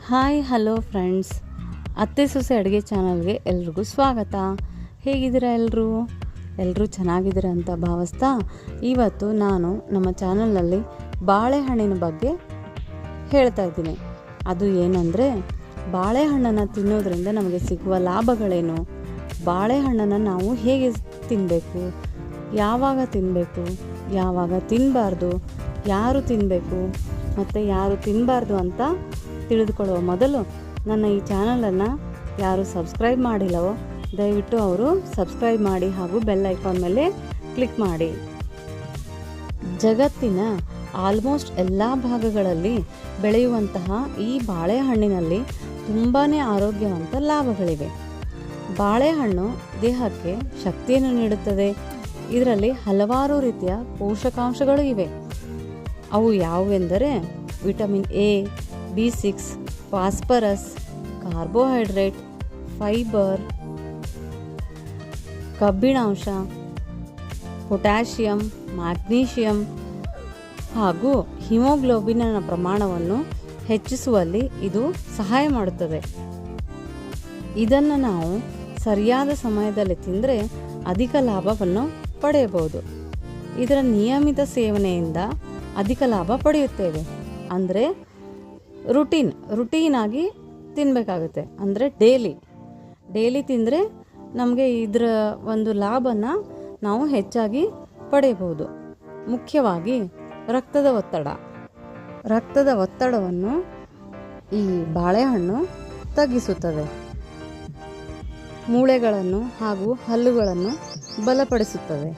Hi hello friends, ಅತ್ತೆ ಸೊಸೆ ಅಡುಗೆ ಚಾನಲ್ಗೆ ಎಲ್ರಿಗೂ ಸ್ವಾಗತ. ಹೇಗಿದ್ದೀರಾ ಎಲ್ಲರೂ ಚೆನ್ನಾಗಿದ್ದೀರಾ ಅಂತ ಭಾವಿಸ್ತಾ ಇವತ್ತು ನಾನು ನಮ್ಮ ಚಾನಲ್ನಲ್ಲಿ ಬಾಳೆಹಣ್ಣಿನ ಬಗ್ಗೆ ಹೇಳ್ತಾ ಇದ್ದೀನಿ. ಅದು ಏನಂದರೆ, ಬಾಳೆಹಣ್ಣನ್ನು ತಿನ್ನೋದ್ರಿಂದ ನಮಗೆ ಸಿಗುವ ಲಾಭಗಳೇನು, ಬಾಳೆಹಣ್ಣನ್ನು ನಾವು ಹೇಗೆ ತಿನ್ನಬೇಕು, ಯಾವಾಗ ತಿನ್ನಬೇಕು, ಯಾವಾಗ ತಿನ್ನಬಾರ್ದು, ಯಾರು ತಿನ್ನಬೇಕು ಮತ್ತು ಯಾರು ತಿನ್ನಬಾರ್ದು ಅಂತ ತಿಳಿದುಕೊಳ್ಳುವ ಮೊದಲು ನನ್ನ ಈ ಚಾನಲನ್ನು ಯಾರು ಸಬ್ಸ್ಕ್ರೈಬ್ ಮಾಡಿಲ್ಲವೋ ದಯವಿಟ್ಟು ಅವರು ಸಬ್ಸ್ಕ್ರೈಬ್ ಮಾಡಿ ಹಾಗೂ ಬೆಲ್ ಐಕಾನ್ ಮೇಲೆ ಕ್ಲಿಕ್ ಮಾಡಿ. ಜಗತ್ತಿನ ಆಲ್ಮೋಸ್ಟ್ ಎಲ್ಲ ಭಾಗಗಳಲ್ಲಿ ಬೆಳೆಯುವಂತಹ ಈ ಬಾಳೆಹಣ್ಣಿನಲ್ಲಿ ತುಂಬಾ ಆರೋಗ್ಯವಂತ ಲಾಭಗಳಿವೆ. ಬಾಳೆಹಣ್ಣು ದೇಹಕ್ಕೆ ಶಕ್ತಿಯನ್ನು ನೀಡುತ್ತದೆ. ಇದರಲ್ಲಿ ಹಲವಾರು ರೀತಿಯ ಪೋಷಕಾಂಶಗಳು ಇವೆ. ಅವು ಯಾವುವೆಂದರೆ vitamin A, B6, phosphorus, carbohydrate, fibre, ಕಬ್ಬಿಣಾಂಶ, ಪೊಟ್ಯಾಷಿಯಂ, ಮ್ಯಾಗ್ನೀಷಿಯಂ ಹಾಗೂ ಹಿಮೋಗ್ಲೋಬಿನ್ನ ಪ್ರಮಾಣವನ್ನು ಹೆಚ್ಚಿಸುವಲ್ಲಿ ಇದು ಸಹಾಯ ಮಾಡುತ್ತದೆ. ಇದನ್ನು ನಾವು ಸರಿಯಾದ ಸಮಯದಲ್ಲಿ ತಿಂದರೆ ಅಧಿಕ ಲಾಭವನ್ನು ಪಡೆಯಬಹುದು. ಇದರ ನಿಯಮಿತ ಸೇವನೆಯಿಂದ ಅಧಿಕ ಲಾಭ ಪಡೆಯುತ್ತೇವೆ. ಅಂದರೆ ರುಟೀನಾಗಿ ತಿನ್ನಬೇಕಾಗುತ್ತೆ. ಅಂದರೆ ಡೈಲಿ ತಿಂದರೆ ನಮಗೆ ಇದರ ಒಂದು ಲಾಭನ ನಾವು ಹೆಚ್ಚಾಗಿ ಪಡೆಯಬಹುದು. ಮುಖ್ಯವಾಗಿ ರಕ್ತದ ಒತ್ತಡವನ್ನು ಈ ಬಾಳೆಹಣ್ಣು ತಗ್ಗಿಸುತ್ತದೆ. ಮೂಳೆಗಳನ್ನು ಹಾಗೂ ಹಲ್ಲುಗಳನ್ನು ಬಲಪಡಿಸುತ್ತದೆ.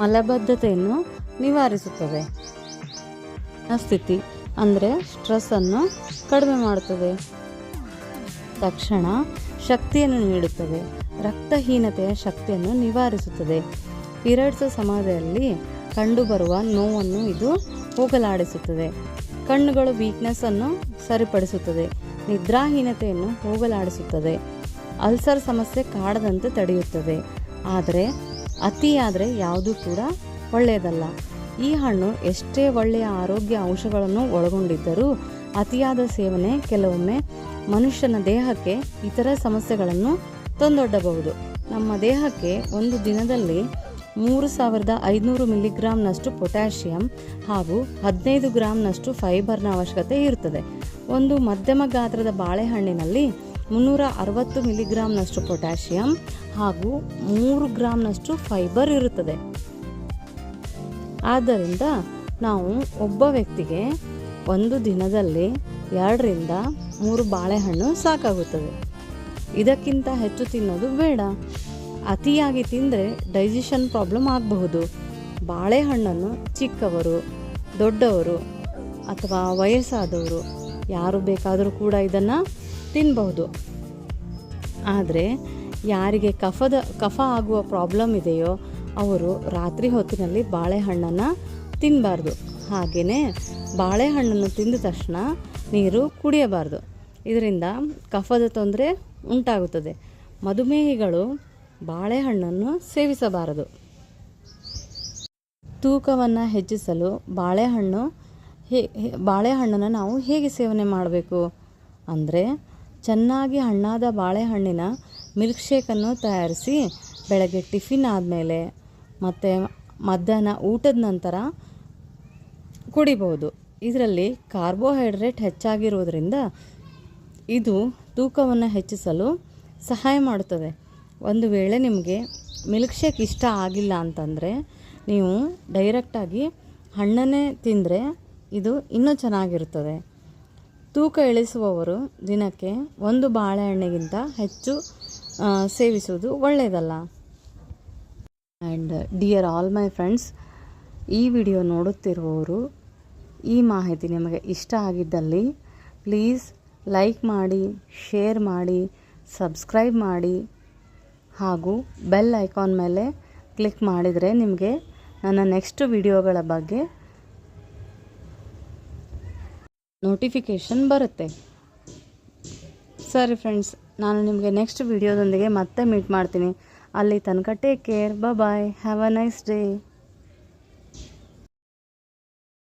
ಮಲಬದ್ಧತೆಯನ್ನು ನಿವಾರಿಸುತ್ತದೆ. ಸ್ಥಿತಿ ಅಂದರೆ ಸ್ಟ್ರೆಸ್ಸನ್ನು ಕಡಿಮೆ ಮಾಡುತ್ತದೆ. ತಕ್ಷಣ ಶಕ್ತಿಯನ್ನು ನೀಡುತ್ತದೆ. ರಕ್ತಹೀನತೆಯ ಶಕ್ತಿಯನ್ನು ನಿವಾರಿಸುತ್ತದೆ. ಪೀರಿಯಡ್ಸ್ ಸಮಯದಲ್ಲಿ ಕಂಡುಬರುವ ನೋವನ್ನು ಇದು ಹೋಗಲಾಡಿಸುತ್ತದೆ. ಕಣ್ಣುಗಳು ವೀಕ್ನೆಸ್ಸನ್ನು ಸರಿಪಡಿಸುತ್ತದೆ. ನಿದ್ರಾಹೀನತೆಯನ್ನು ಹೋಗಲಾಡಿಸುತ್ತದೆ. ಅಲ್ಸರ್ ಸಮಸ್ಯೆ ಕಾಡದಂತೆ ತಡೆಯುತ್ತದೆ. ಆದರೆ ಅತಿಯಾದರೆ ಯಾವುದೂ ಕೂಡ ಒಳ್ಳೆಯದಲ್ಲ. ಈ ಹಣ್ಣು ಎಷ್ಟೇ ಒಳ್ಳೆಯ ಆರೋಗ್ಯ ಅಂಶಗಳನ್ನು ಒಳಗೊಂಡಿದ್ದರೂ ಅತಿಯಾದ ಸೇವನೆ ಕೆಲವೊಮ್ಮೆ ಮನುಷ್ಯನ ದೇಹಕ್ಕೆ ಇತರ ಸಮಸ್ಯೆಗಳನ್ನು ತಂದೊಡ್ಡಬಹುದು. ನಮ್ಮ ದೇಹಕ್ಕೆ ಒಂದು ದಿನದಲ್ಲಿ 3500 ಮಿಲಿಗ್ರಾಂನಷ್ಟು ಪೊಟ್ಯಾಷಿಯಂ ಹಾಗೂ 15 ಗ್ರಾಂನಷ್ಟು ಫೈಬರ್ನ ಅವಶ್ಯಕತೆ ಇರುತ್ತದೆ. ಒಂದು ಮಧ್ಯಮ ಗಾತ್ರದ ಬಾಳೆಹಣ್ಣಿನಲ್ಲಿ 360 ಮಿಲಿಗ್ರಾಂನಷ್ಟು ಪೊಟ್ಯಾಷಿಯಂ ಹಾಗೂ 3 ಗ್ರಾಂನಷ್ಟು ಫೈಬರ್ ಇರುತ್ತದೆ. ಆದ್ದರಿಂದ ನಾವು ಒಬ್ಬ ವ್ಯಕ್ತಿಗೆ ಒಂದು ದಿನದಲ್ಲಿ 2 ರಿಂದ 3 ಬಾಳೆಹಣ್ಣು ಸಾಕಾಗುತ್ತದೆ. ಇದಕ್ಕಿಂತ ಹೆಚ್ಚು ತಿನ್ನೋದು ಬೇಡ. ಅತಿಯಾಗಿ ತಿಂದರೆ ಡೈಜೆಷನ್ ಪ್ರಾಬ್ಲಮ್ ಆಗಬಹುದು. ಬಾಳೆಹಣ್ಣನ್ನು ಚಿಕ್ಕವರು, ದೊಡ್ಡವರು ಅಥವಾ ವಯಸ್ಸಾದವರು ಯಾರು ಬೇಕಾದರೂ ಕೂಡ ಇದನ್ನು ತಿನ್ನಬಹುದು. ಆದರೆ ಯಾರಿಗೆ ಕಫ ಆಗುವ ಪ್ರಾಬ್ಲಮ್ ಇದೆಯೋ ಅವರು ರಾತ್ರಿ ಹೊತ್ತಿನಲ್ಲಿ ಬಾಳೆಹಣ್ಣನ್ನು ತಿನ್ನಬಾರ್ದು. ಹಾಗೆಯೇ ಬಾಳೆಹಣ್ಣನ್ನು ತಿಂದ ತಕ್ಷಣ ನೀರು ಕುಡಿಯಬಾರ್ದು. ಇದರಿಂದ ಕಫದ ತೊಂದರೆ ಉಂಟಾಗುತ್ತದೆ. ಮಧುಮೇಹಿಗಳು ಬಾಳೆಹಣ್ಣನ್ನು ಸೇವಿಸಬಾರದು. ತೂಕವನ್ನು ಹೆಚ್ಚಿಸಲು ಬಾಳೆಹಣ್ಣನ್ನು ನಾವು ಹೇಗೆ ಸೇವನೆ ಮಾಡಬೇಕು ಅಂದರೆ, ಚೆನ್ನಾಗಿ ಹಣ್ಣಾದ ಬಾಳೆಹಣ್ಣಿನ ಮಿಲ್ಕ್ ಶೇಕನ್ನು ತಯಾರಿಸಿ ಬೆಳಗ್ಗೆ ಟಿಫಿನ್ ಆದಮೇಲೆ ಮತ್ತು ಮಧ್ಯಾಹ್ನ ಊಟದ ನಂತರ ಕುಡಿಬೋದು. ಇದರಲ್ಲಿ ಕಾರ್ಬೋಹೈಡ್ರೇಟ್ ಹೆಚ್ಚಾಗಿರುವುದರಿಂದ ಇದು ತೂಕವನ್ನು ಹೆಚ್ಚಿಸಲು ಸಹಾಯ ಮಾಡುತ್ತದೆ. ಒಂದು ವೇಳೆ ನಿಮಗೆ ಮಿಲ್ಕ್ ಶೇಕ್ ಇಷ್ಟ ಆಗಿಲ್ಲ ಅಂತಂದರೆ ನೀವು ಡೈರೆಕ್ಟಾಗಿ ಹಣ್ಣನ್ನೇ ತಿಂದರೆ ಇದು ಇನ್ನೂ ಚೆನ್ನಾಗಿರುತ್ತದೆ. ತೂಕ ಇಳಿಸುವವರು ದಿನಕ್ಕೆ 1 ಬಾಳೆಹಣ್ಣಿಗಿಂತ ಹೆಚ್ಚು ಸೇವಿಸುವುದು ಒಳ್ಳೆಯದಲ್ಲ. And dear all my friends, ಈ ವಿಡಿಯೋ ನೋಡುತ್ತಿರುವವರು ಈ ಮಾಹಿತಿ ನಿಮಗೆ ಇಷ್ಟ ಆಗಿದ್ದಲ್ಲಿ ಪ್ಲೀಸ್ ಲೈಕ್ ಮಾಡಿ, ಶೇರ್ ಮಾಡಿ, ಸಬ್ಸ್ಕ್ರೈಬ್ ಮಾಡಿ ಹಾಗೂ ಬೆಲ್ ಐಕಾನ್ ಮೇಲೆ ಕ್ಲಿಕ್ ಮಾಡಿದರೆ ನಿಮಗೆ ನನ್ನ ನೆಕ್ಸ್ಟ್ ವಿಡಿಯೋಗಳ ಬಗ್ಗೆ ನೋಟಿಫಿಕೇಷನ್ ಬರುತ್ತೆ. ಸರಿ ಫ್ರೆಂಡ್ಸ್, ನಾನು ನಿಮಗೆ ನೆಕ್ಸ್ಟ್ ವಿಡಿಯೋದೊಂದಿಗೆ ಮತ್ತೆ ಮೀಟ್ ಮಾಡ್ತೀನಿ. ಅಲ್ಲಿ ತನಕ take care, bye, have a nice day.